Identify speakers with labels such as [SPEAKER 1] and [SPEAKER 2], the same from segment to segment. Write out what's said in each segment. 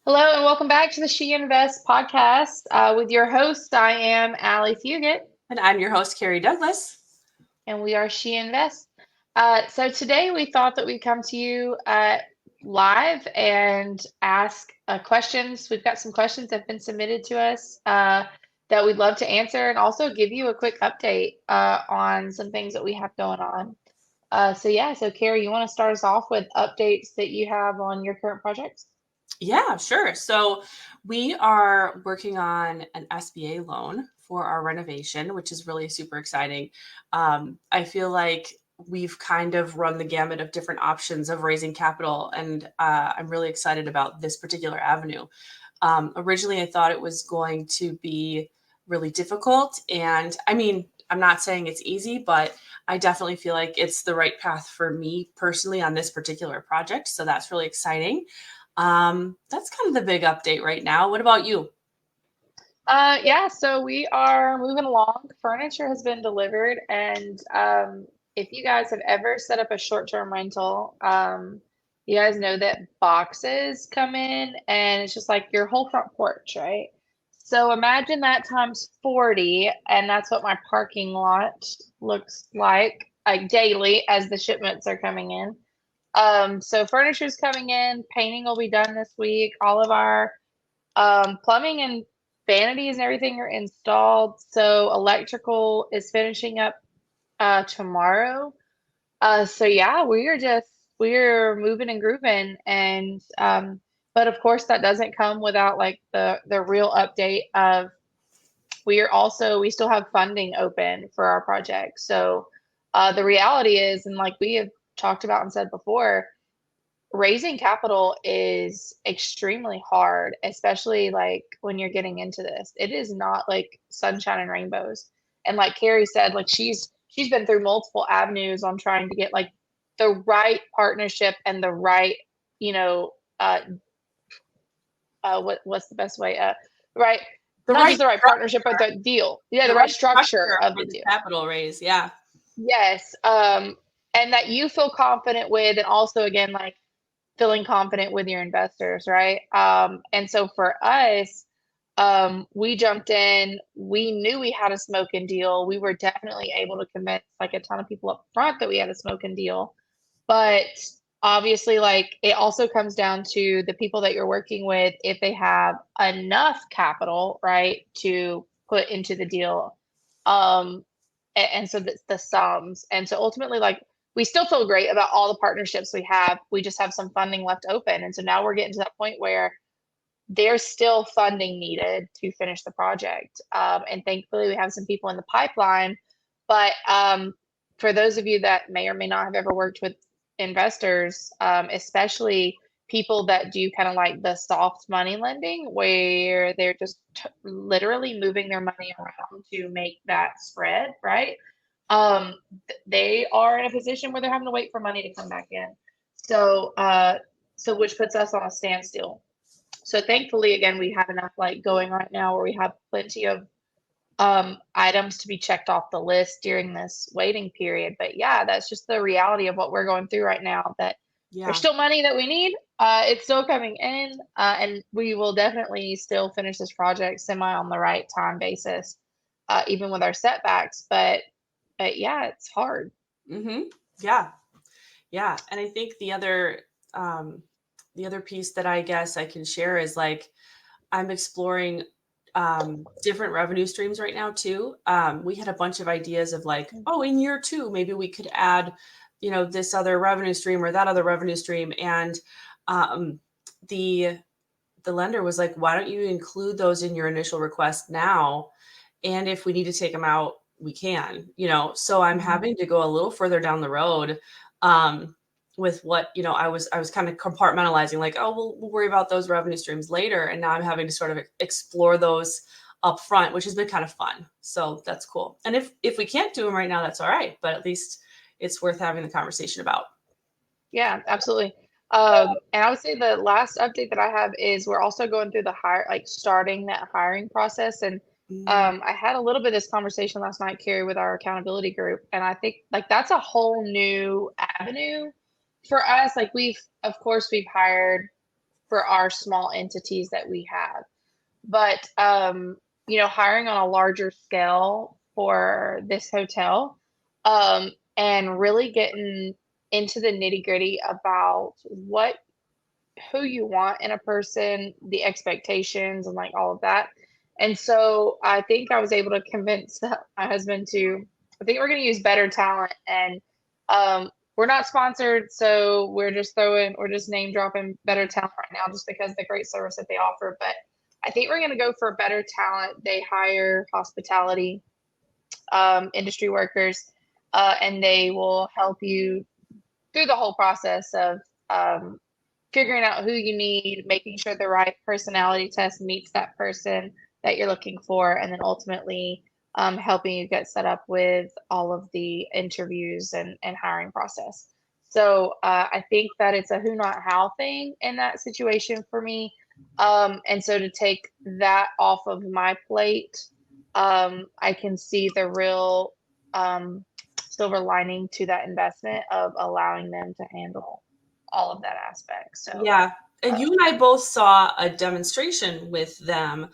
[SPEAKER 1] Hello and welcome back to the She Invest podcast. With your host, I am Allie Fugit,
[SPEAKER 2] And I'm your host, Carrie Douglas.
[SPEAKER 1] and we are She Invest. So today we thought that we'd come to you live and ask questions. We've got some questions that have been submitted to us that we'd love to answer, and also give you a quick update on some things that we have going on. So Carrie, you want to start us off with updates that you have on your current projects?
[SPEAKER 2] Yeah, sure. So we are working on an SBA loan for our renovation, which is really super exciting. I feel like we've kind of run the gamut of different options of raising capital, and I'm really excited about this particular avenue. Originally, I thought it was going to be really difficult. And I mean, I'm not saying it's easy, but I definitely feel like it's the right path for me personally on this particular project. So that's really exciting. That's kind of the big update right now. What about you?
[SPEAKER 1] Yeah, so we are moving along. Furniture has been delivered, and if you guys have ever set up a short-term rental, you guys know that boxes come in, and it's just like your whole front porch, right? So imagine that times 40, and that's what my parking lot looks like daily as the shipments are coming in. So furniture's coming in, painting will be done this week. All of our plumbing and vanities and everything are installed. So electrical is finishing up tomorrow. So yeah, we're moving and grooving, and but of course that doesn't come without like the real update of we still have funding open for our project. So the reality is, and like we have talked about and said before, raising capital is extremely hard, especially like when you're getting into this. It is not like sunshine and rainbows. And like Carrie said, like she's been through multiple avenues on trying to get like the right partnership and the right, you know, what's the best way? Right,
[SPEAKER 2] The
[SPEAKER 1] not
[SPEAKER 2] right
[SPEAKER 1] just the right partnership, but the deal. Yeah,
[SPEAKER 2] the
[SPEAKER 1] the right
[SPEAKER 2] right
[SPEAKER 1] structure
[SPEAKER 2] structure
[SPEAKER 1] of
[SPEAKER 2] for
[SPEAKER 1] the
[SPEAKER 2] the
[SPEAKER 1] deal.
[SPEAKER 2] capital raise. Yeah.
[SPEAKER 1] Yes. And that you feel confident with, and also again, like feeling confident with your investors, right? And so for us, we jumped in. We knew we had a smoking deal. We were definitely able to convince like a ton of people up front that we had a smoking deal. But obviously, like it also comes down to the people that you're working with, if they have enough capital, right, to put into the deal. Um, and so that's the sums. And so ultimately, like we still feel great about all the partnerships we have. We just have some funding left open. And so now we're getting to that point where there's still funding needed to finish the project. And thankfully, we have some people in the pipeline. But for those of you that may or may not have ever worked with investors, especially people that do kind of like the soft money lending, where they're just literally moving their money around to make that spread, right? Um, they are in a position where they're having to wait for money to come back in. So, so which puts us on a standstill. So thankfully, again, we have enough like going right now where we have plenty of items to be checked off the list during this waiting period. But yeah, that's just the reality of what we're going through right now. That there's
[SPEAKER 2] Yeah.
[SPEAKER 1] still money that we need. It's still coming in, and we will definitely still finish this project semi on the right time basis, even with our setbacks. But yeah, it's hard.
[SPEAKER 2] Mm-hmm. Yeah. Yeah. And I think the other piece that I guess I can share is like I'm exploring different revenue streams right now too. We had a bunch of ideas of like, oh, in year two, maybe we could add, this other revenue stream or that other revenue stream. And um, the the lender was like, why don't you include those in your initial request now? And if we need to take them out, we can, so I'm
[SPEAKER 1] Mhm.
[SPEAKER 2] having to go a little further down the road um, with what, I was kind of compartmentalizing like, oh, we'll worry about those revenue streams later. And now I'm having to sort of explore those up front, which has been kind of fun. So that's cool. And if we can't do them right now, that's all right. But at least it's worth having the conversation about.
[SPEAKER 1] Yeah, absolutely. And I would say the last update that I have is we're also going through the like starting that hiring process. And
[SPEAKER 2] Mm,
[SPEAKER 1] I had a little bit of this conversation last night, Carrie, with our accountability group. And I think like that's a whole new avenue for us, like of course, we've hired for our small entities that we have. But hiring on a larger scale for this hotel, and really getting into the nitty-gritty about who you want in a person, the expectations and like all of that. And so I think I was able to convince my husband to, I think we're going to use Better Talent, and we're not sponsored, so we're just name dropping Better Talent right now just because of the great service that they offer. But I think we're going to go for Better Talent. They hire hospitality industry workers, and they will help you through the whole process of um, figuring out who you need, making sure the right personality test meets that person that you're looking for, and then ultimately helping you get set up with all of the interviews and hiring process. So I think that it's a who, not how thing in that situation for me. And so to take that off of my plate, I can see the real silver lining to that investment of allowing them to handle all of that aspect. So,
[SPEAKER 2] Yeah. And you and I both saw a demonstration with them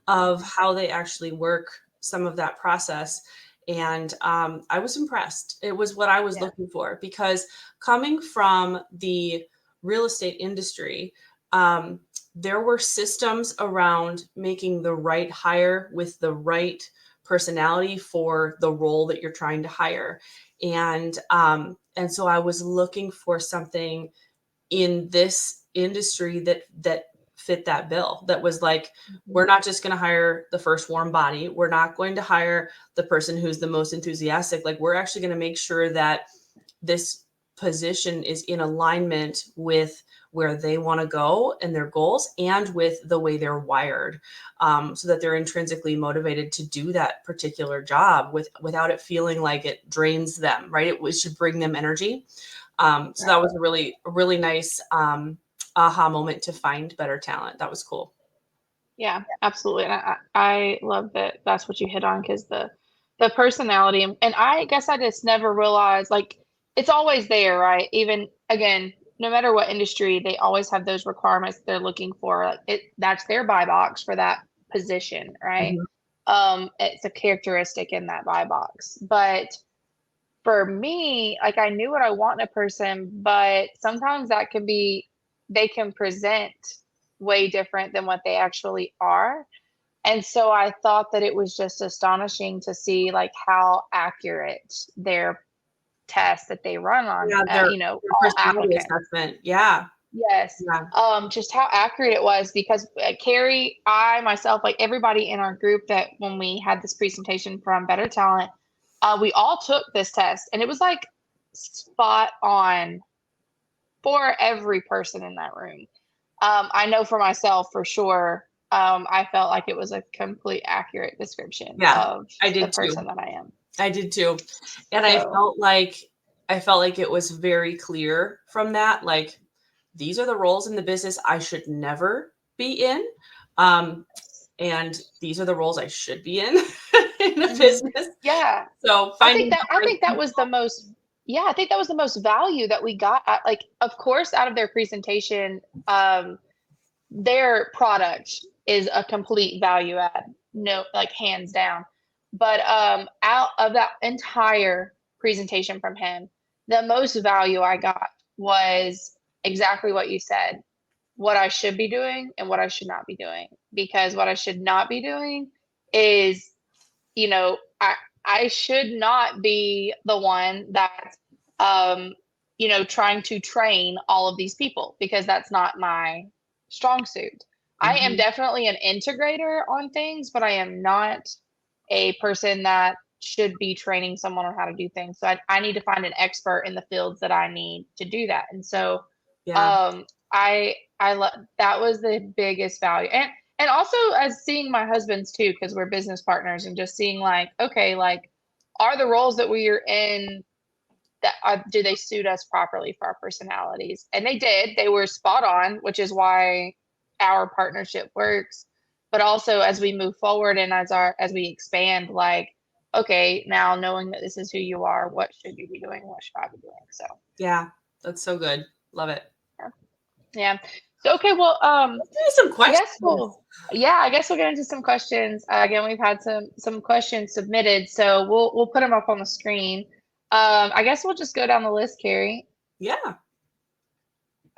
[SPEAKER 2] of how they actually work some of that process. And I was impressed. It was what I was
[SPEAKER 1] yeah,
[SPEAKER 2] looking for because coming from the real estate industry, um, there were systems around making the right hire with the right personality for the role that you're trying to hire. And so I was looking for something in this industry that fit that bill, that was like,
[SPEAKER 1] mhm,
[SPEAKER 2] we're not just going to hire the first warm body, we're not going to hire the person who's the most enthusiastic, like we're actually going to make sure that this position is in alignment with where they want to go and their goals and with the way they're wired, so that they're intrinsically motivated to do that particular job without it feeling like it drains them, right? It should bring them energy. So that
[SPEAKER 1] right.
[SPEAKER 2] was a really nice aha moment to find Better Talent. That was cool.
[SPEAKER 1] Yeah, absolutely. And I love that that's what you hit on because the personality and I guess I just never realized like it's always there, right? Even again, no matter what industry, they always have those requirements they're looking for. Like that's their buy box for that position, right?
[SPEAKER 2] Mhm.
[SPEAKER 1] It's a characteristic in that buy box. But for me, like I knew what I want in a person, but sometimes that can be they can present way different than what they actually are. And so I thought that it was just astonishing to see like how accurate their tests that they run on,
[SPEAKER 2] Yeah, their
[SPEAKER 1] all
[SPEAKER 2] personality
[SPEAKER 1] applicants.
[SPEAKER 2] assessment. Yeah,
[SPEAKER 1] Yes.
[SPEAKER 2] yeah.
[SPEAKER 1] Just how accurate it was because Carrie, I myself, like everybody in our group that when we had this presentation from Better Talent, we all took this test and it was like spot on for every person in that room. I know for myself for sure, I felt like it was a complete accurate description
[SPEAKER 2] Yeah,
[SPEAKER 1] of
[SPEAKER 2] I
[SPEAKER 1] the
[SPEAKER 2] did too.
[SPEAKER 1] person that I am.
[SPEAKER 2] I did too. And
[SPEAKER 1] So,
[SPEAKER 2] I felt like it was very clear from that, like these are the roles in the business I should never be in. Um, and these are the roles I should be in in a
[SPEAKER 1] mhm.
[SPEAKER 2] business.
[SPEAKER 1] Yeah,
[SPEAKER 2] So finding the
[SPEAKER 1] I
[SPEAKER 2] right
[SPEAKER 1] think that was the
[SPEAKER 2] people.
[SPEAKER 1] most yeah, I think that was the most value that we got at, like of course out of their presentation, their product is a complete value add, no, like hands down. But out of that entire presentation from him, the most value I got was exactly what you said, what I should be doing and what I should not be doing. Because what I should not be doing is, you know, I should not be the one that um, trying to train all of these people because that's not my strong suit. I am
[SPEAKER 2] Mhm.
[SPEAKER 1] definitely an integrator on things, but I am not a person that should be training someone on how to do things. So I need to find an expert in the fields that I need to do that. And so
[SPEAKER 2] Yeah.
[SPEAKER 1] um, I love that was the biggest value. And also as seeing my husband's too, because we're business partners and just seeing like, okay, like are the roles that we are in do they suit us properly for our personalities? And they did. They were spot on, which is why our partnership works. But also as we move forward and as we expand, like, okay, now knowing that this is who you are, what should you be doing? What should I be doing? So
[SPEAKER 2] Yeah. That's so good. Love it.
[SPEAKER 1] Yeah. So okay, well,
[SPEAKER 2] Let's do some
[SPEAKER 1] I guess
[SPEAKER 2] questions.
[SPEAKER 1] I guess we'll get into some questions. Again, we've had some questions submitted, so we'll put them up on the screen. I guess we'll just go down the list, Carrie.
[SPEAKER 2] Yeah.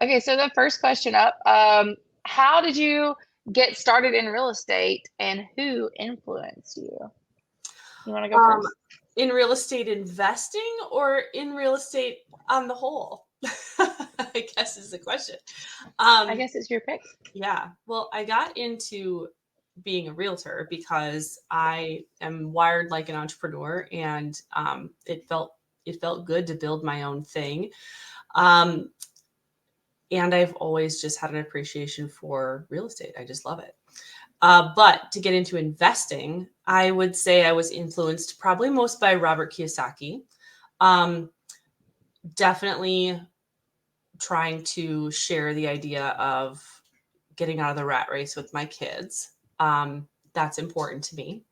[SPEAKER 1] Okay, so the first question up, how did you get started in real estate and who influenced you? You want to go
[SPEAKER 2] Um,
[SPEAKER 1] first?
[SPEAKER 2] in real estate investing or in real estate on the whole? I guess is the question.
[SPEAKER 1] I
[SPEAKER 2] Um,
[SPEAKER 1] guess it's your pick.
[SPEAKER 2] yeah. Well, I got into being a realtor because I am wired like an entrepreneur, and it felt good to build my own thing. Um, and I've always just had an appreciation for real estate. I just love it. But to get into investing, I would say I was influenced probably most by Robert Kiyosaki. Um, Definitely trying to share the idea of getting out of the rat race with my kids. That's important to me.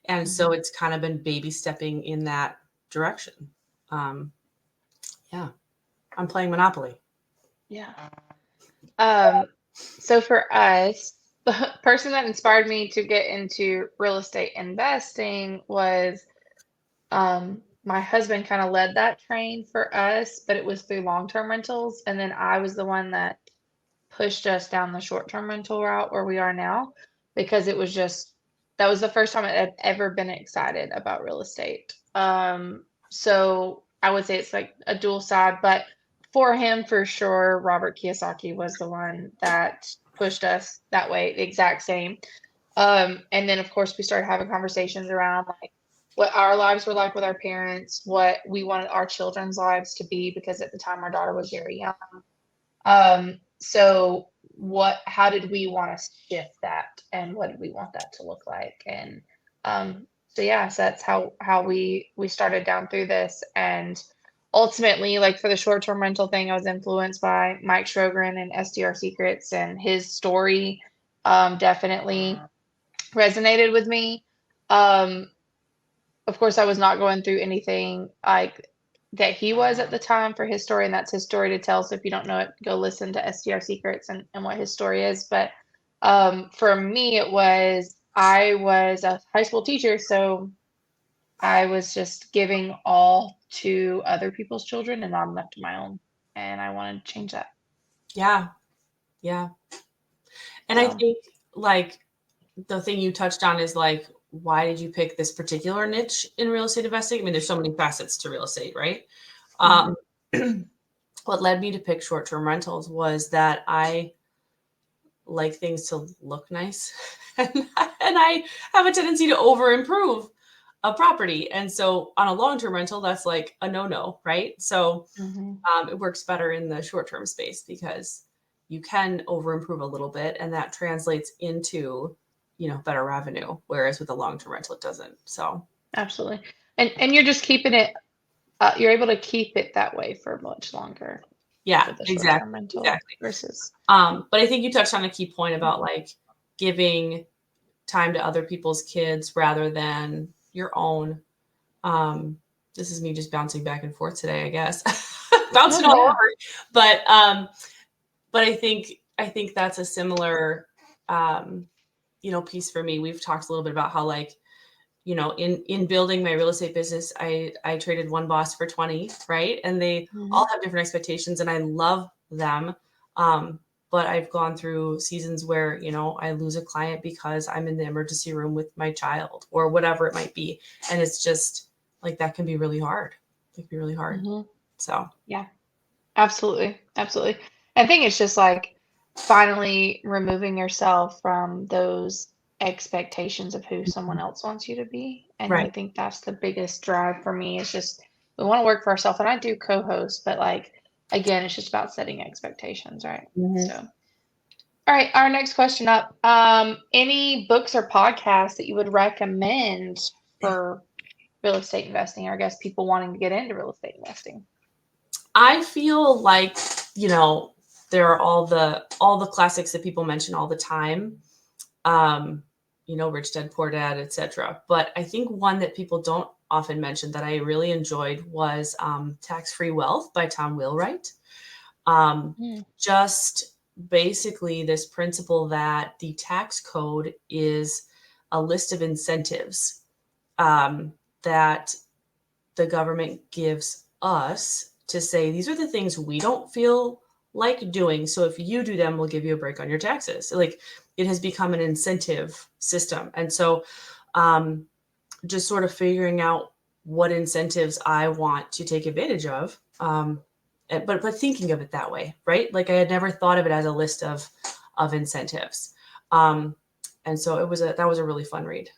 [SPEAKER 2] And so
[SPEAKER 1] Mhm.
[SPEAKER 2] it's kind of been baby stepping in that direction. Um, yeah, I'm playing Monopoly.
[SPEAKER 1] Yeah. So for us, the person that inspired me to get into real estate investing was my husband kind of led that train for us, but it was through long-term rentals, and then I was the one that pushed us down the short-term rental route where we are now because it was just that was the first time I had ever been excited about real estate. So I would say it's like a dual side, but for him, for sure, Robert Kiyosaki was the one that pushed us that way, the exact same. And then, of course, we started having conversations around like what our lives were like with our parents, what we wanted our children's lives to be, because at the time our daughter was very young. So how did we want to shift that and what did we want that to look like? And so yeah, so that's how we started down through this. And ultimately, like for the short-term rental thing, I was influenced by Mike Strogren and SDR Secrets, and his story definitely resonated with me. Um, of course, I was not going through anything like that he was at the time for his story, and that's his story to tell. So if you don't know it, go listen to SDR Secrets and what his story is. But for me, I was a high school teacher, so I was just giving all to other people's children and not enough to my own, and I wanted to change that.
[SPEAKER 2] Yeah. Yeah. And I
[SPEAKER 1] So
[SPEAKER 2] think like the thing you touched on is like, why did you pick this particular niche in real estate investing? I mean, there's so many facets to real estate, right?
[SPEAKER 1] mhm.
[SPEAKER 2] Um, what led me to pick short-term rentals was that I like things to look nice, and I have a tendency to over improve a property. And so on a long-term rental, that's like a no-no, right? So
[SPEAKER 1] Mhm.
[SPEAKER 2] it works better in the short-term space because you can over improve a little bit, and that translates into better revenue. Whereas with a long-term rental, it doesn't. So
[SPEAKER 1] Absolutely. And you're just keeping it. You're able to keep it that way for much longer
[SPEAKER 2] yeah,
[SPEAKER 1] with a short-term
[SPEAKER 2] exactly,
[SPEAKER 1] rental
[SPEAKER 2] exactly.
[SPEAKER 1] versus.
[SPEAKER 2] But I think you touched on a key point about like giving time to other people's kids rather than your own. Um, this is me just bouncing back and forth today, I guess,
[SPEAKER 1] No,
[SPEAKER 2] bouncing all
[SPEAKER 1] yeah.
[SPEAKER 2] over. But I think that's a similar piece for me. We've talked a little bit about how like in building my real estate business, I traded one boss for 20, right? And they
[SPEAKER 1] Mhm.
[SPEAKER 2] all have different expectations, and I love them. Um, but I've gone through seasons where I lose a client because I'm in the emergency room with my child or whatever it might be, and it's just like that can be really hard. It can be really hard.
[SPEAKER 1] Mhm.
[SPEAKER 2] So
[SPEAKER 1] Yeah, absolutely. Absolutely. I think it's just like finally removing yourself from those expectations of who someone else wants you to be. And I
[SPEAKER 2] right.
[SPEAKER 1] think that's the biggest drive for me is just we want to work for ourselves. And I do co-host, but like again, it's just about setting expectations, right?
[SPEAKER 2] Mhm.
[SPEAKER 1] So all right, our next question up. Any books or podcasts that you would recommend for real estate investing, or I guess people wanting to get into real estate investing?
[SPEAKER 2] I feel like, you know, there are all the classics that people mention all the time. Um, Rich Dad, Poor Dad, etc. But I think one that people don't often mentioned that I really enjoyed was Tax-Free Wealth by Tom Wheelwright. Um,
[SPEAKER 1] Mm.
[SPEAKER 2] just basically this principle that the tax code is a list of incentives that the government gives us to say, these are the things we don't feel like doing. So if you do them, we'll give you a break on your taxes. Like, it has become an incentive system. And so um, just sort of figuring out what incentives I want to take advantage of. But thinking of it that way, right? Like, I had never thought of it as a list of incentives. Um, and so that was a really fun read.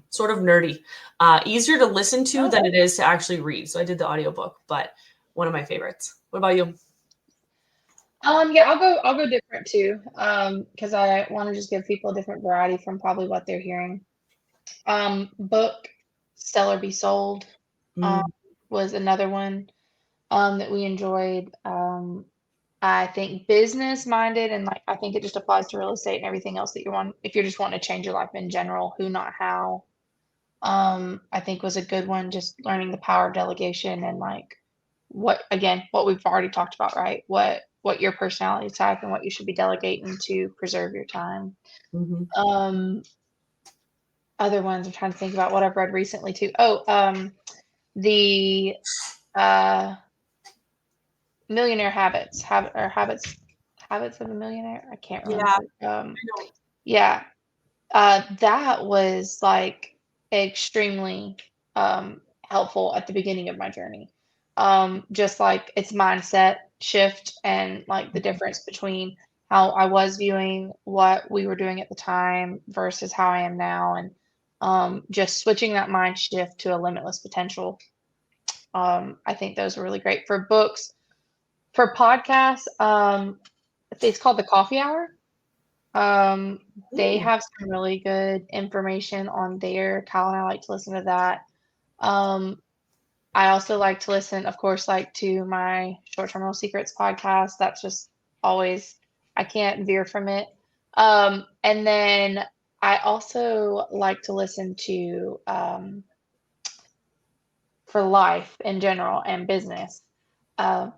[SPEAKER 2] Sort of nerdy, easier to listen to
[SPEAKER 1] Oh.
[SPEAKER 2] than it is to actually read. So I did the audiobook, but one of my favorites. What about you?
[SPEAKER 1] Yeah, I'll go different too. Because I want to just give people a different variety from probably what they're hearing. Book, Stellar Be Sold, um,
[SPEAKER 2] Mm,
[SPEAKER 1] was another one that we enjoyed. I think business minded and like I think it just applies to real estate and everything else that you want if you're just wanting to change your life in general, who not how. I think was a good one, just learning the power of delegation and like what we've already talked about, right? What your personality type and what you should be delegating to preserve your time.
[SPEAKER 2] hmm.
[SPEAKER 1] Um, other ones I'm trying to think about what I've read recently too. Oh, the uh Millionaire Habits, Habits of a Millionaire. I can't
[SPEAKER 2] Yeah,
[SPEAKER 1] remember.
[SPEAKER 2] I know.
[SPEAKER 1] Yeah, that was like extremely helpful at the beginning of my journey. Just like its mindset shift and like the difference between how I was viewing what we were doing at the time versus how I am now, and just switching that mind shift to a limitless potential. I think those are really great for books. For podcasts, it's called the Coffee Hour. They
[SPEAKER 2] Mm,
[SPEAKER 1] have some really good information on there. Kyle and I like to listen to that. Um, I also like to listen, of course, like to my Short Terminal Secrets podcast. That's just always, I can't veer from it. And then I also like to listen to for life in general and business. Uh,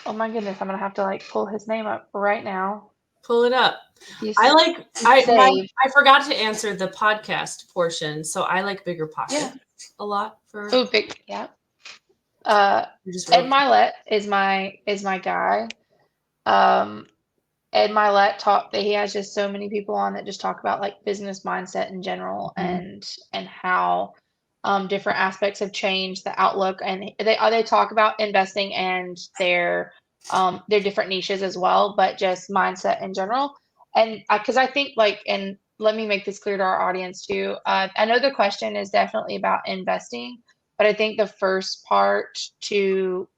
[SPEAKER 1] oh my goodness, I'm gonna have to like pull his name up right now.
[SPEAKER 2] pull it up.
[SPEAKER 1] He's,
[SPEAKER 2] I like
[SPEAKER 1] he's saved.
[SPEAKER 2] I forgot to answer the podcast portion, so I like Bigger
[SPEAKER 1] Yeah.
[SPEAKER 2] Pockets a lot for
[SPEAKER 1] Oh, big. Yeah. Uh,
[SPEAKER 2] you just
[SPEAKER 1] Ed
[SPEAKER 2] wrote.
[SPEAKER 1] Milet is my guy. Um, Ed Milet talk he has just so many people on that just talk about like business mindset in general
[SPEAKER 2] Mhm,
[SPEAKER 1] and how different aspects have changed the outlook and they talk about investing and their different niches as well, but just mindset in general. And because I think like and let me make this clear to our audience too. I know the question is definitely about investing, but I think the first part to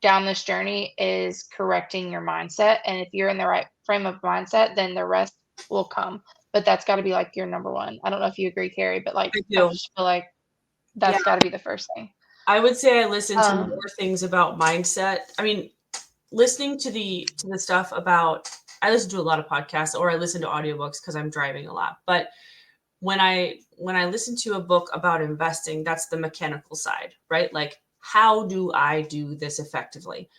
[SPEAKER 1] down this journey is correcting your mindset. And if you're in the right frame of mindset, then the rest will come. But that's got to be like your number one. I don't know if you agree, Carrie, but like
[SPEAKER 2] I
[SPEAKER 1] I
[SPEAKER 2] do.
[SPEAKER 1] just feel like
[SPEAKER 2] Yeah,
[SPEAKER 1] that's got to be the first thing.
[SPEAKER 2] I would say I listen to
[SPEAKER 1] Um,
[SPEAKER 2] more things about mindset. I mean, listening to the stuff about I listen to a lot of podcasts or I listen to audiobooks because I'm driving a lot. But when I listen to a book about investing, that's the mechanical side, right? Like, how do I do this effectively?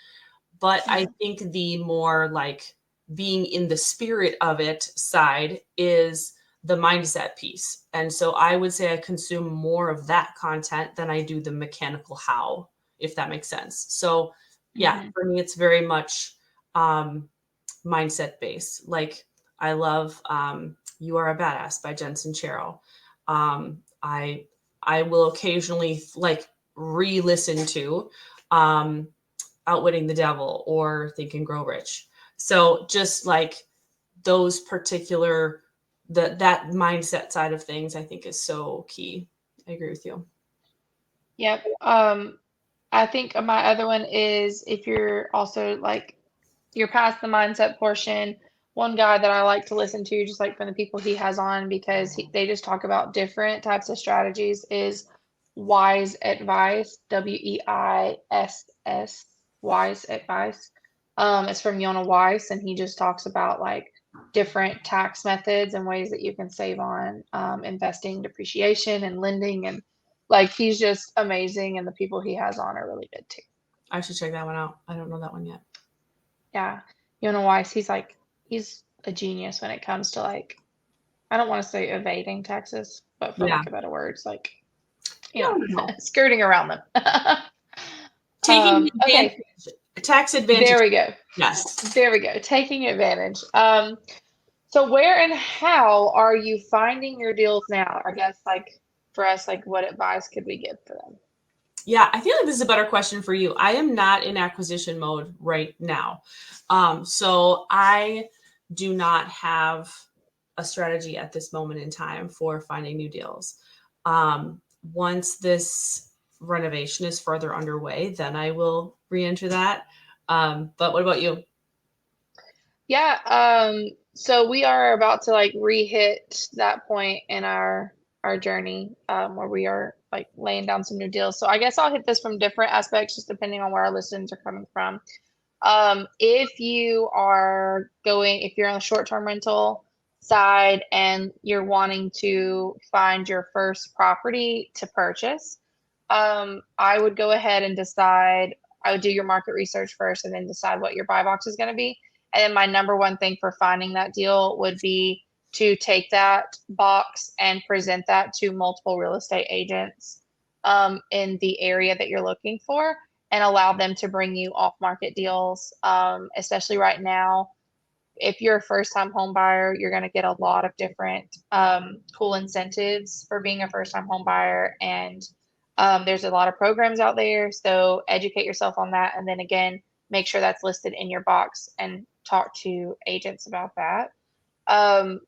[SPEAKER 2] But I
[SPEAKER 1] mhm.
[SPEAKER 2] think the more like being in the spirit of it side is the mindset piece. And so I would say I consume more of that content than I do the mechanical how, if that makes sense. So yeah,
[SPEAKER 1] Mhm.
[SPEAKER 2] for me, it's very much um, mindset based. Like, I love You Are a Badass by Jen Sincero. I will occasionally like re-listen to um, Outwitting the Devil or Think and Grow Rich. So just like those particular that mindset side of things, I think is so key. I agree with you.
[SPEAKER 1] Yep. I think my other one is if you're also like you're past the mindset portion. One guy that I like to listen to, just like from the people he has on, because they just talk about different types of strategies, is Wise Advice, Weiss, Wise Advice. It's from Yona Weiss, and he just talks about like different tax methods and ways that you can save on investing, depreciation, and lending, and Like he's just amazing, and the people he has on are really good too.
[SPEAKER 2] I should check that one out. I don't know that one yet.
[SPEAKER 1] Yeah, you know why? He's a genius when it comes to like, I don't want to say evading taxes, but for
[SPEAKER 2] Yeah.
[SPEAKER 1] lack of better words, like, you
[SPEAKER 2] No,
[SPEAKER 1] know,
[SPEAKER 2] no, no.
[SPEAKER 1] skirting around them.
[SPEAKER 2] Taking advantage,
[SPEAKER 1] Okay,
[SPEAKER 2] tax advantage.
[SPEAKER 1] there we go.
[SPEAKER 2] Yes.
[SPEAKER 1] There we go. Taking advantage. So where and how are you finding your deals now? I guess like for us, like what advice could we give for them?
[SPEAKER 2] Yeah, I feel like this is a better question for you. I am not in acquisition mode right now. So I do not have a strategy at this moment in time for finding new deals. Once this renovation is further underway, then I will re-enter that. But what about you?
[SPEAKER 1] Yeah, so we are about to like re-hit that point in our journey, where we are like laying down some new deals. So I guess I'll hit this from different aspects, just depending on where our listens are coming from. If you are going, if you're on the short-term rental side and you're wanting to find your first property to purchase, I would go ahead and decide, I would do your market research first and then decide what your buy box is going to be. And then my number one thing for finding that deal would be to take that box and present that to multiple real estate agents in the area that you're looking for, and allow them to bring you off market deals. Especially right now, if you're a first time home buyer, you're going to get a lot of different cool incentives for being a first time home buyer. And there's a lot of programs out there. So educate yourself on that. And then again, make sure that's listed in your box and talk to agents about that. Um,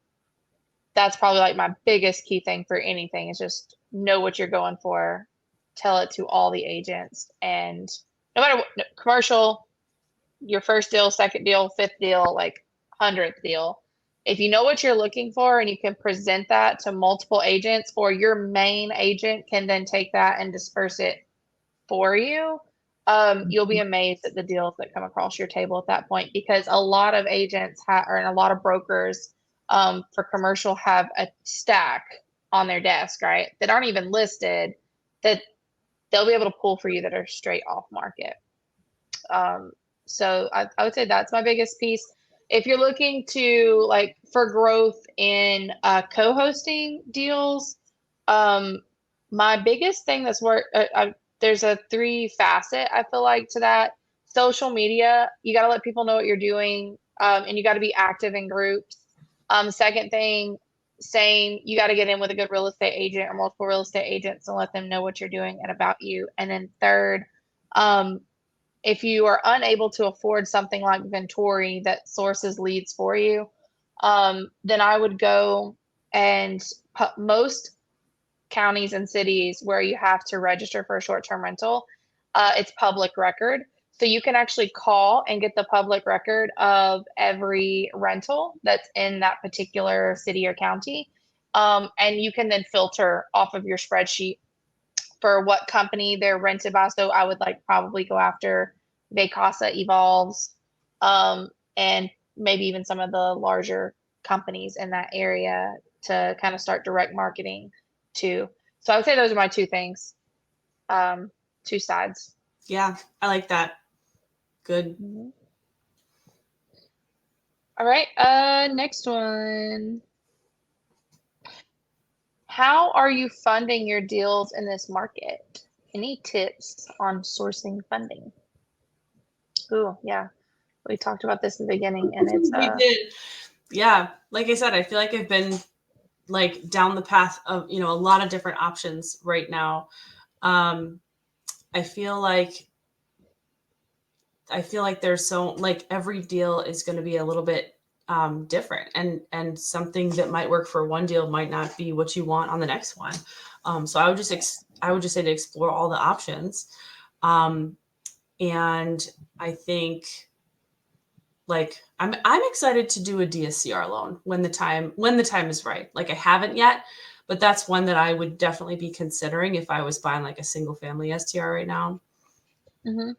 [SPEAKER 1] that's probably like my biggest key thing for anything is just know what you're going for, tell it to all the agents, and no matter what, commercial, your first deal, second deal, fifth deal, like 100th deal, if you know what you're looking for and you can present that to multiple agents, or your main agent can then take that and disperse it for you, you'll be amazed at the deals that come across your table at that point, because a lot of agents or and a lot of brokers for commercial have a stack on their desk, right? That aren't even listed, that they'll be able to pull for you that are straight off market. Um, so I would say that's my biggest piece. If you're looking to like for growth in co-hosting deals, um, my biggest thing that's work. There's a three facet I feel like to that. Social media, you got to let people know what you're doing, and you got to be active in groups. Second thing, same, you got to get in with a good real estate agent or multiple real estate agents and let them know what you're doing and about you. And then third, um, if you are unable to afford something like Ventori that sources leads for you, then I would go and most counties and cities where you have to register for a short-term rental, it's public record. So you can actually call and get the public record of every rental that's in that particular city or county. And you can then filter off of your spreadsheet for what company they're rented by. So I would like probably go after Vacasa Evolves, and maybe even some of the larger companies in that area to kind of start direct marketing too. So I would say those are my two things, two sides.
[SPEAKER 2] Yeah, I like that. Good.
[SPEAKER 1] Mhm. All right. Next one. How are you funding your deals in this market? Any tips on sourcing funding? Ooh, yeah. We talked about this in the beginning, and it's
[SPEAKER 2] We did. Yeah, like I said, I feel like I've been like down the path of, a lot of different options right now. Um, I feel like there's so like every deal is going to be a little bit different, and something that might work for one deal might not be what you want on the next one. So I would just say to explore all the options. And I think like I'm excited to do a DSCR loan when the time is right. Like I haven't yet, but that's one that I would definitely be considering if I was buying like a single family STR right now.
[SPEAKER 1] Mhm.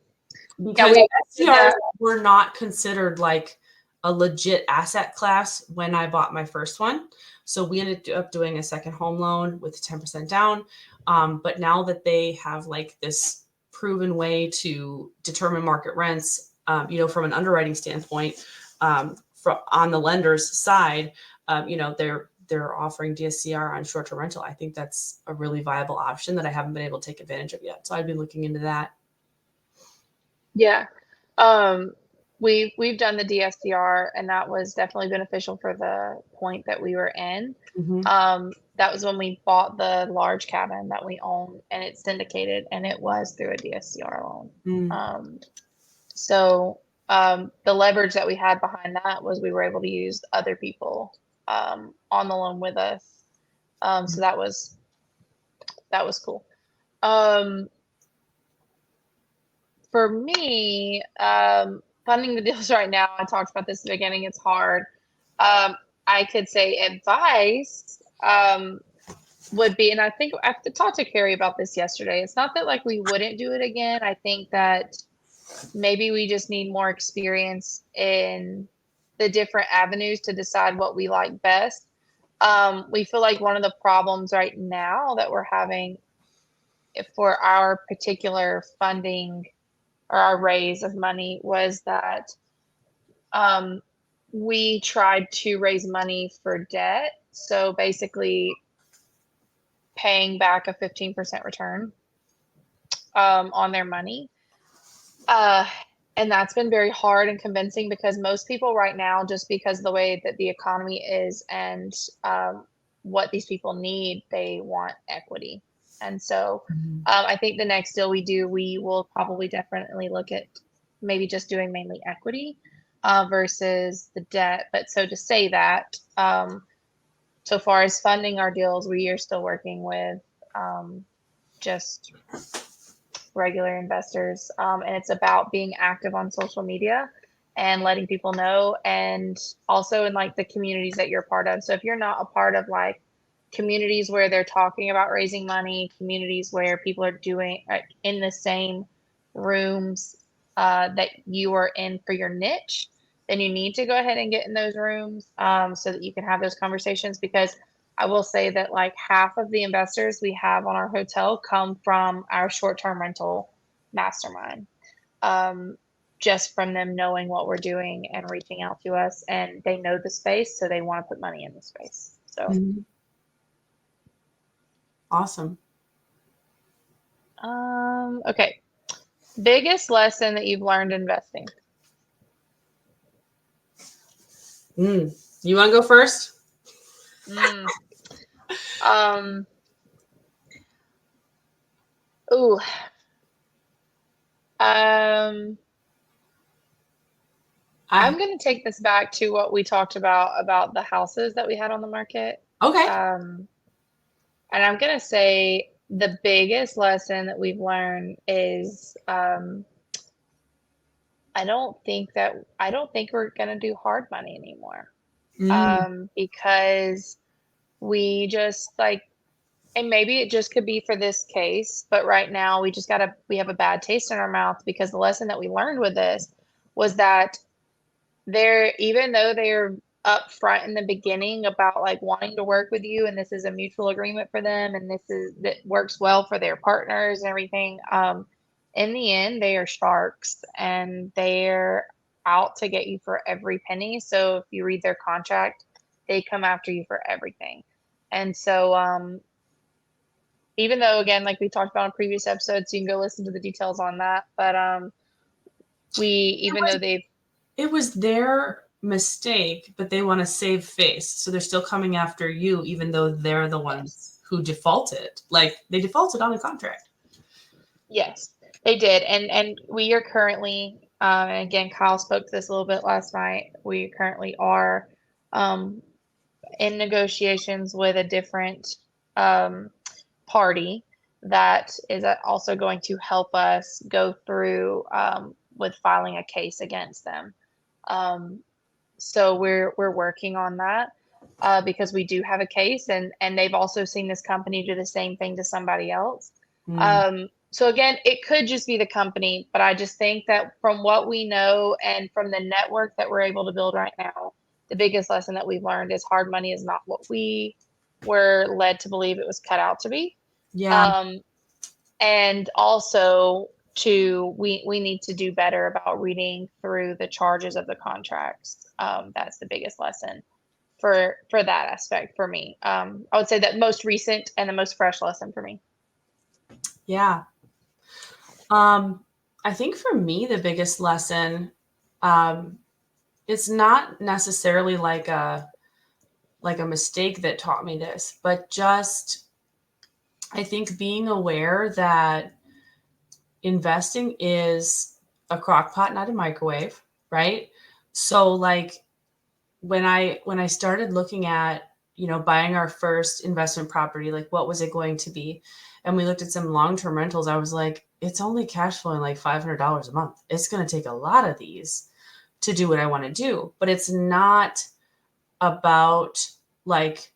[SPEAKER 1] Yeah,
[SPEAKER 2] Because
[SPEAKER 1] we did
[SPEAKER 2] STRs
[SPEAKER 1] that.
[SPEAKER 2] were not considered like a legit asset class when I bought my first one. So we ended up doing a second home loan with 10% down. But now that they have like this proven way to determine market rents, from an underwriting standpoint, on the lender's side, they're offering DSCR on short-term rental. I think that's a really viable option that I haven't been able to take advantage of yet. So I'd be looking into that.
[SPEAKER 1] Yeah. Um, we've done the DSCR, and that was definitely beneficial for the point that we were in.
[SPEAKER 2] Mm-hmm.
[SPEAKER 1] That was when we bought the large cabin that we own, and it's syndicated, and it was through a DSCR loan.
[SPEAKER 2] Mm.
[SPEAKER 1] The leverage that we had behind that was we were able to use other people on the loan with us. So that was cool. For me, funding the deals right now, I talked about this at the beginning, it's hard. I could say advice would be, and I think I talked to Carrie about this yesterday. It's not that like we wouldn't do it again. I think that maybe we just need more experience in the different avenues to decide what we like best. We feel like one of the problems right now that we're having for our particular funding or our raise of money was that we tried to raise money for debt. So basically paying back a 15% return on their money. And that's been very hard and convincing because most people right now, just because of the way that the economy is and what these people need, they want equity. And so I think the next deal we do, we will probably definitely look at maybe just doing mainly equity versus the debt. But so to say that, so far as funding our deals, we are still working with just regular investors. And it's about being active on social media and letting people know, and also in like the communities that you're part of. So if you're not a part of like communities where they're talking about raising money, communities where people are doing in the same rooms that you are in for your niche, then you need to go ahead and get in those rooms so that you can have those conversations. Because I will say that like half of the investors we have on our hotel come from our short-term rental mastermind. Just from them knowing what we're doing and reaching out to us, and they know the space, so they want to put money in the space. So
[SPEAKER 2] Awesome.
[SPEAKER 1] Okay. Biggest lesson that you've learned investing?
[SPEAKER 2] You want to go first?
[SPEAKER 1] Ooh. I'm going to take this back to what we talked about the houses that we had on the market.
[SPEAKER 2] Okay.
[SPEAKER 1] And I'm going to say the biggest lesson that we've learned is I don't think we're going to do hard money anymore. Because we just like, and maybe it just could be for this case, but right now we have a bad taste in our mouth because the lesson that we learned with this was that even though they're upfront in the beginning about like wanting to work with you, and this is a mutual agreement for them, and that works well for their partners and everything, in the end they are sharks and they're out to get you for every penny. So if you read their contract, they come after you for everything. And so even though, again, like we talked about in previous episodes, you can go listen to the details on that, but
[SPEAKER 2] it was their mistake, but they want to save face, so they're still coming after you even though they're the ones who defaulted. Like they defaulted on the contract.
[SPEAKER 1] Yes, they did. And we are currently and again, Kyle spoke to this a little bit last night, we currently are in negotiations with a different party that is also going to help us go through with filing a case against them. So we're working on that because we do have a case, and they've also seen this company do the same thing to somebody else. So again, it could just be the company, but I just think that from what we know and from the network that we're able to build right now, the biggest lesson that we've learned is hard money is not what we were led to believe it was cut out to be.
[SPEAKER 2] Yeah.
[SPEAKER 1] Um, and also we need to do better about reading through the charges of the contracts. That's the biggest lesson for that aspect for me. I would say that most recent and the most fresh lesson for me.
[SPEAKER 2] Yeah. I think for me, the biggest lesson, um, it's not necessarily like a mistake that taught me this, but just I think being aware that investing is a crock pot, not a microwave, right? So like when I started looking at, buying our first investment property, like what was it going to be? And we looked at some long-term rentals, I was like, it's only cash flowing like $500 a month. It's going to take a lot of these to do what I want to do, but it's not about like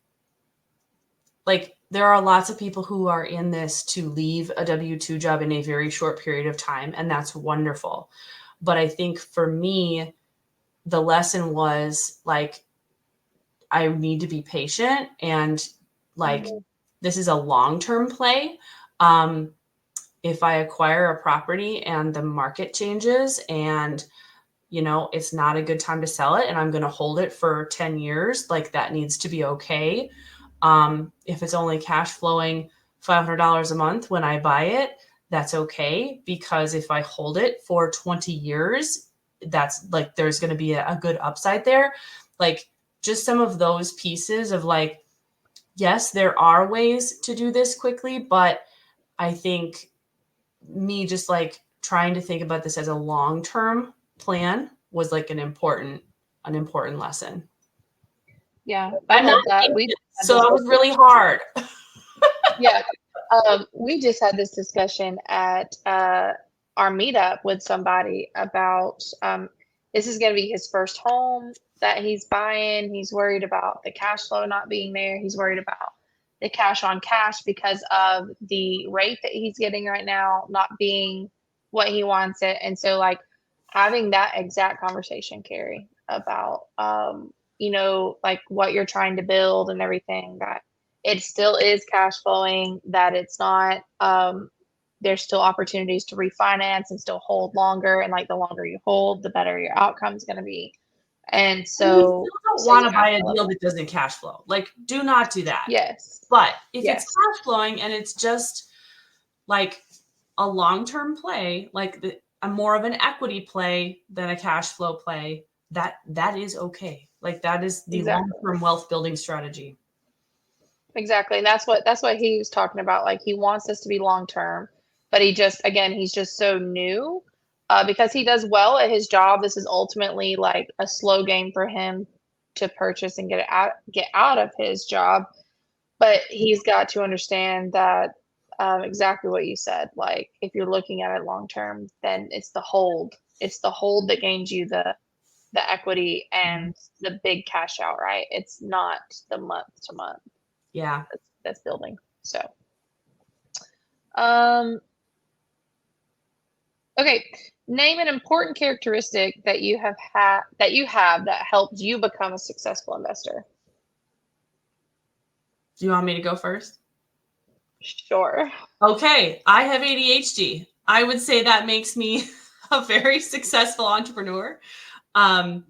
[SPEAKER 2] there are lots of people who are in this to leave a W-2 job in a very short period of time, and that's wonderful. But I think for me, the lesson was like, I need to be patient and like,
[SPEAKER 1] Mhm.
[SPEAKER 2] this is a long-term play. Um, if I acquire a property and the market changes and it's not a good time to sell it and I'm going to hold it for 10 years, like that needs to be okay. If it's only cash flowing $500 a month when I buy it, that's okay. Because if I hold it for 20 years, that's like, there's going to be a good upside there. Like just some of those pieces of like, yes, there are ways to do this quickly, but I think me just like trying to think about this as a long-term plan was like an important lesson.
[SPEAKER 1] Yeah, I
[SPEAKER 2] I'm not
[SPEAKER 1] love that. We
[SPEAKER 2] patient,
[SPEAKER 1] had
[SPEAKER 2] so
[SPEAKER 1] this
[SPEAKER 2] that was really hard.
[SPEAKER 1] Yeah. We just had this discussion at our meetup with somebody about this is going to be his first home that he's buying. He's worried about the cash flow not being there. He's worried about the cash on cash because of the rate that he's getting right now not being what he wants it. And so, like, having that exact conversation, Carrie, about, like what you're trying to build and everything that it still is cash flowing, that it's not there's still opportunities to refinance and still hold longer, and like the longer you hold the better your outcome is going to be. And
[SPEAKER 2] And you
[SPEAKER 1] so
[SPEAKER 2] still don't
[SPEAKER 1] so
[SPEAKER 2] want to
[SPEAKER 1] yeah,
[SPEAKER 2] buy a
[SPEAKER 1] I love
[SPEAKER 2] deal
[SPEAKER 1] that.
[SPEAKER 2] that doesn't cash flow. Like, do not do that.
[SPEAKER 1] Yes,
[SPEAKER 2] But if it's
[SPEAKER 1] yes,
[SPEAKER 2] cash flowing and it's just like a long-term play, like a more of an equity play than a cash flow play, that is okay. Like that is the
[SPEAKER 1] exactly.
[SPEAKER 2] long-term wealth building strategy.
[SPEAKER 1] Exactly. And that's what he was talking about. Like he wants this to be long term, but he's just so new. Because he does well at his job. This is ultimately like a slow game for him to purchase and get out of his job. But he's got to understand that exactly what you said. Like if you're looking at it long term, then it's the hold. It's the hold that gains you the equity and the big cash out, right? It's not the month to month
[SPEAKER 2] Yeah.
[SPEAKER 1] that's building. So, um, okay, name an important characteristic that helped you become a successful investor.
[SPEAKER 2] Do you want me to go first?
[SPEAKER 1] Sure.
[SPEAKER 2] Okay, I have ADHD. I would say that makes me a very successful entrepreneur. Um,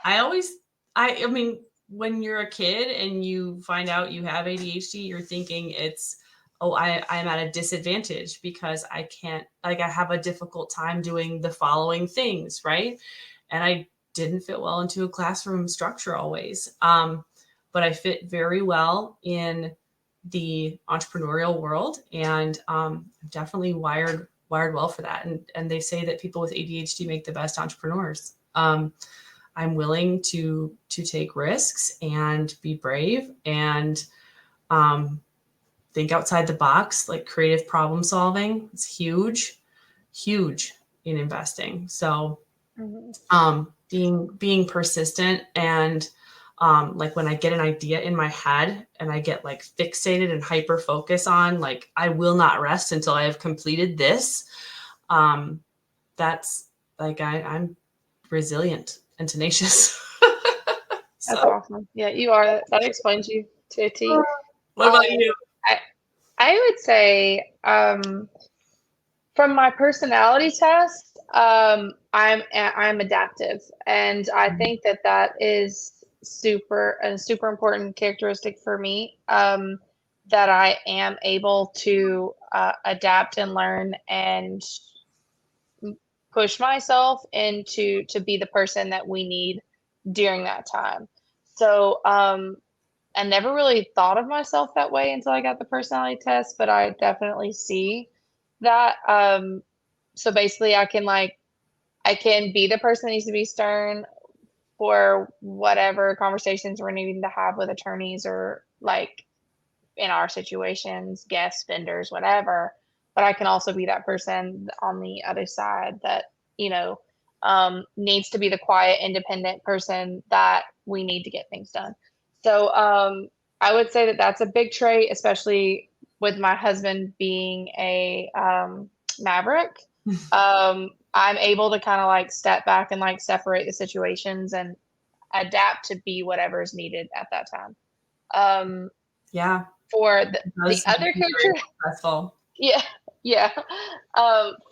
[SPEAKER 2] I always, I mean, when you're a kid and you find out you have ADHD, you're thinking oh, I'm at a disadvantage because I can't, like, I have a difficult time doing the following things, right? And I didn't fit well into a classroom structure always. But I fit very well in the entrepreneurial world and definitely wired well for that. And they say that people with ADHD make the best entrepreneurs. I'm willing to take risks and be brave and think outside the box. Like creative problem solving is huge in investing. So
[SPEAKER 1] Mhm.
[SPEAKER 2] being persistent and Like when I get an idea in my head and I get like fixated and hyper focus on like, I will not rest until I have completed this. That's like, I'm resilient and tenacious.
[SPEAKER 1] That's
[SPEAKER 2] So,
[SPEAKER 1] awesome. Yeah, you are. That explains you to a T.
[SPEAKER 2] what
[SPEAKER 1] Um,
[SPEAKER 2] about you?
[SPEAKER 1] I I would say from my personality test, I'm adaptive, and I think that that is super important characteristic for me. That I am able to adapt and learn and push myself into to be the person that we need during that time. So I never really thought of myself that way until I got the personality test, but I definitely see that. So basically, I can be the person that needs to be stern for whatever conversations we're needing to have with attorneys or like in our situations, guests, vendors, whatever. But I can also be that person on the other side that, you know, needs to be the quiet, independent person that we need to get things done. So I would say that that's a big trait, especially with my husband being a maverick. I'm able to kind of like step back and like separate the situations and adapt to be whatever is needed at that time. Um,
[SPEAKER 2] Yeah,
[SPEAKER 1] for
[SPEAKER 2] it
[SPEAKER 1] the
[SPEAKER 2] does make
[SPEAKER 1] other
[SPEAKER 2] you very
[SPEAKER 1] character,
[SPEAKER 2] successful.
[SPEAKER 1] yeah, yeah.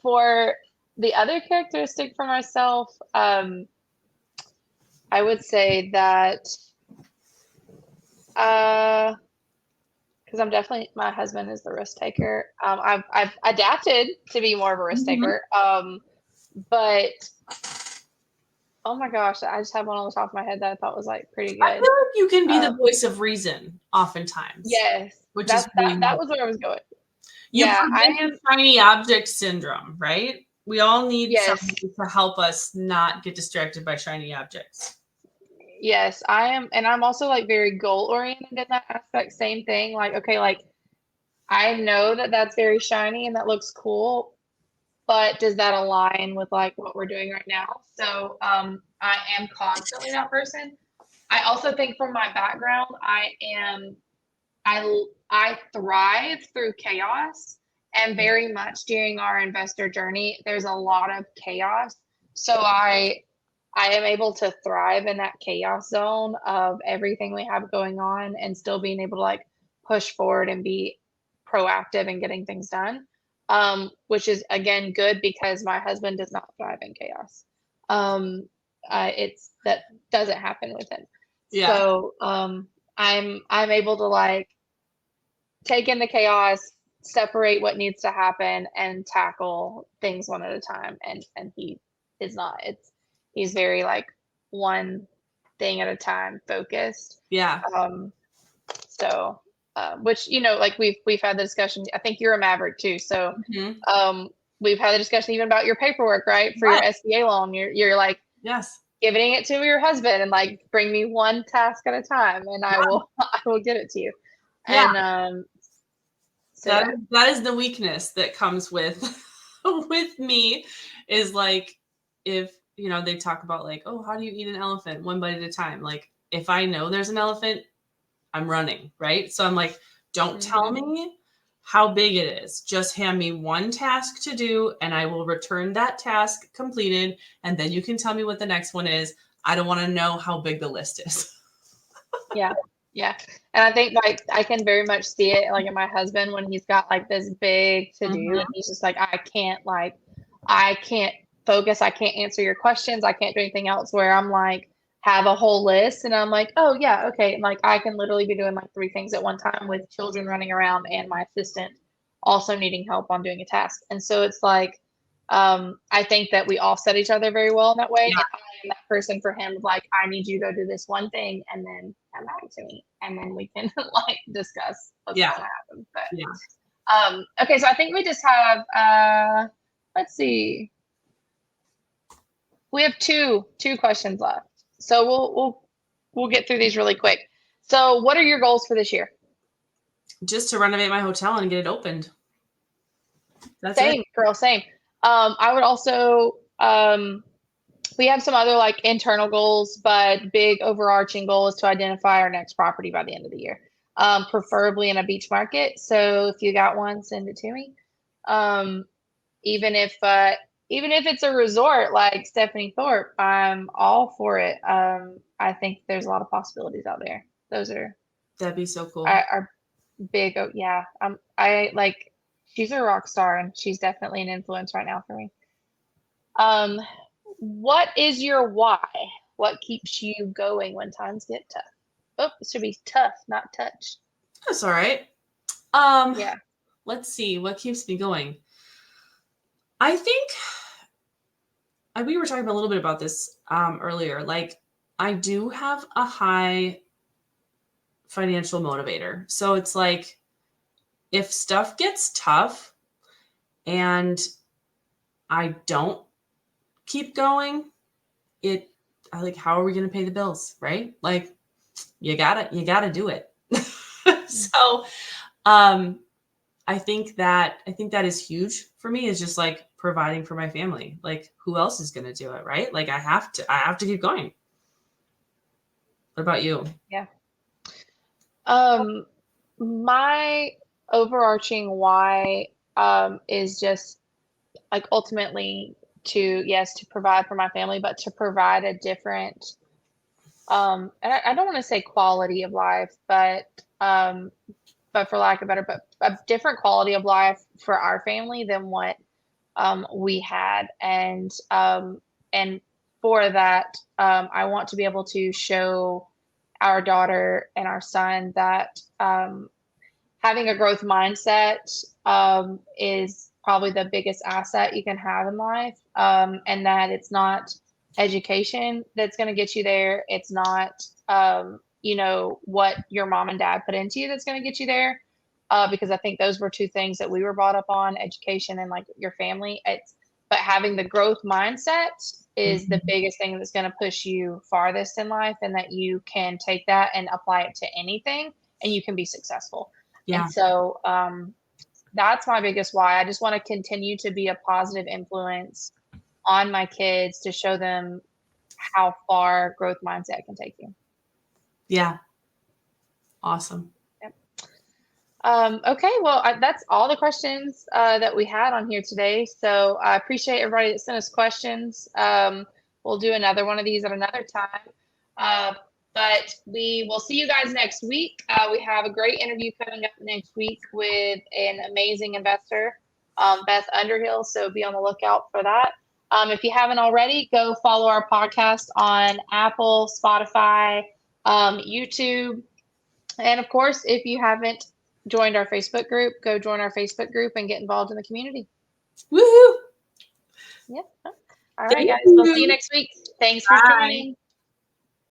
[SPEAKER 1] For the other characteristic for myself, I would say that uh, because I'm definitely my husband is the risk taker. I've adapted to be more of a risk
[SPEAKER 2] Mhm.
[SPEAKER 1] taker. But oh my gosh, I just have one on the top of my head that I thought was like pretty
[SPEAKER 2] I
[SPEAKER 1] good.
[SPEAKER 2] feel like you can be the
[SPEAKER 1] Uh,
[SPEAKER 2] voice of reason oftentimes,
[SPEAKER 1] yes,
[SPEAKER 2] which is really
[SPEAKER 1] that was
[SPEAKER 2] helpful.
[SPEAKER 1] where I was going.
[SPEAKER 2] You
[SPEAKER 1] Yeah, I
[SPEAKER 2] prevent the
[SPEAKER 1] am.
[SPEAKER 2] shiny object syndrome, right? We all need
[SPEAKER 1] Yes,
[SPEAKER 2] somebody to help us not get distracted by shiny objects.
[SPEAKER 1] yes, I am, and I'm also like very goal oriented in that aspect. Same thing. Like, okay, like I know that that's very shiny and that looks cool, but does that align with like what we're doing right now? So, I am constantly that person. I also think from my background, I thrive through chaos, and very much during our investor journey, there's a lot of chaos. So I am able to thrive in that chaos zone of everything we have going on and still being able to like push forward and be proactive in getting things done. Which is again good because my husband does not thrive in chaos. Um, it's that doesn't happen with him.
[SPEAKER 2] Yeah.
[SPEAKER 1] So I'm able to like take in the chaos, separate what needs to happen, and tackle things one at a time. And he is not. He's very like one thing at a time focused.
[SPEAKER 2] Yeah.
[SPEAKER 1] Um, so which like we've had the discussion. I think you're a maverick too. So
[SPEAKER 2] Mhm.
[SPEAKER 1] um, we've had the discussion even about your paperwork, right? For your
[SPEAKER 2] Right.
[SPEAKER 1] SBA loan, you're like
[SPEAKER 2] Yes.
[SPEAKER 1] giving it to your husband and like bring me one task at a time, and I
[SPEAKER 2] Yeah.
[SPEAKER 1] will I will get it to you.
[SPEAKER 2] Yeah.
[SPEAKER 1] And so
[SPEAKER 2] That
[SPEAKER 1] yeah.
[SPEAKER 2] that is the weakness that comes with with me is like if they talk about like, oh, how do you eat an elephant one bite at a time? Like if I know there's an elephant, I'm running, right? So I'm like, don't tell
[SPEAKER 1] Mhm.
[SPEAKER 2] me how big it is. Just hand me one task to do and I will return that task completed and then you can tell me what the next one is. I don't want to know how big the list is.
[SPEAKER 1] Yeah. Yeah. And I think like I can very much see it like in my husband when he's got like this big to do and
[SPEAKER 2] Mhm.
[SPEAKER 1] he's just like I can't focus, I can't answer your questions, I can't do anything else where I'm like have a whole list and I'm like, "Oh yeah, okay." And like I can literally be doing like three things at one time with children running around and my assistant also needing help on doing a task. And so it's like I think that we offset each other very well in that way.
[SPEAKER 2] Yeah.
[SPEAKER 1] And I am that person for him, like, I need you to go do this one thing and then come back to me. And then we can like discuss what's
[SPEAKER 2] Yeah.
[SPEAKER 1] going to happen.
[SPEAKER 2] Yeah.
[SPEAKER 1] But okay, so I think we just have let's see. We have two questions left. So we'll get through these really quick. So what are your goals for this year?
[SPEAKER 2] Just to renovate my hotel and get it opened. That's it.
[SPEAKER 1] Same, girl, same. I would also We have some other like internal goals, but big overarching goal is to identify our next property by the end of the year, preferably in a beach market. So if you got one, send it to me. Um, even if even if it's a resort like Stephanie Thorpe, I'm all for it. I think there's a lot of possibilities out there. Those
[SPEAKER 2] That'd be so cool.
[SPEAKER 1] are big. Oh, yeah. I like. She's a rock star, and she's definitely an influence right now for me. Um, what is your why? What keeps you going when times get tough? Oh, it should be tough, not touch.
[SPEAKER 2] That's all right. Um,
[SPEAKER 1] Yeah.
[SPEAKER 2] let's see what keeps me going. I think we were talking a little bit about this earlier. Like, I do have a high financial motivator. So it's like if stuff gets tough and I don't keep going, it I like how are we going to pay the bills, right? Like you got to do it.
[SPEAKER 1] Mm.
[SPEAKER 2] So, I think that is huge for me is just like providing for my family. Like who else is going to do it, right? Like I have to keep going. What about you?
[SPEAKER 1] Yeah. Um, my overarching why is just like ultimately to yes to provide for my family, but to provide a different and I don't want to say quality of life, but for lack of better, but a different quality of life for our family than what we had, and for that, I want to be able to show our daughter and our son that having a growth mindset is probably the biggest asset you can have in life, and that it's not education that's going to get you there. It's not, what your mom and dad put into you that's going to get you there. Because I think those were two things that we were brought up on, education and like your family. But having the growth mindset is the
[SPEAKER 2] Mhm.
[SPEAKER 1] biggest thing that's going to push you farthest in life, and that you can take that and apply it to anything and you can be successful. And
[SPEAKER 2] Yeah.
[SPEAKER 1] so that's my biggest why. I just want to continue to be a positive influence on my kids to show them how far growth mindset can take you.
[SPEAKER 2] Yeah. Awesome.
[SPEAKER 1] Yep. Okay, well, that's all the questions that we had on here today. So I appreciate everybody that sent us questions. We'll do another one of these at another time. Uh, but we will see you guys next week. We have a great interview coming up next week with an amazing investor, Beth Underhill. So be on the lookout for that. If you haven't already, go follow our podcast on Apple, Spotify, YouTube. And of course, if you haven't joined our Facebook group, go join our Facebook group and get involved in the community.
[SPEAKER 2] Woohoo!
[SPEAKER 1] Yep. All right,
[SPEAKER 2] Thank
[SPEAKER 1] guys. We'll see you
[SPEAKER 2] you.
[SPEAKER 1] next week. Thanks for
[SPEAKER 2] Bye.
[SPEAKER 1] joining.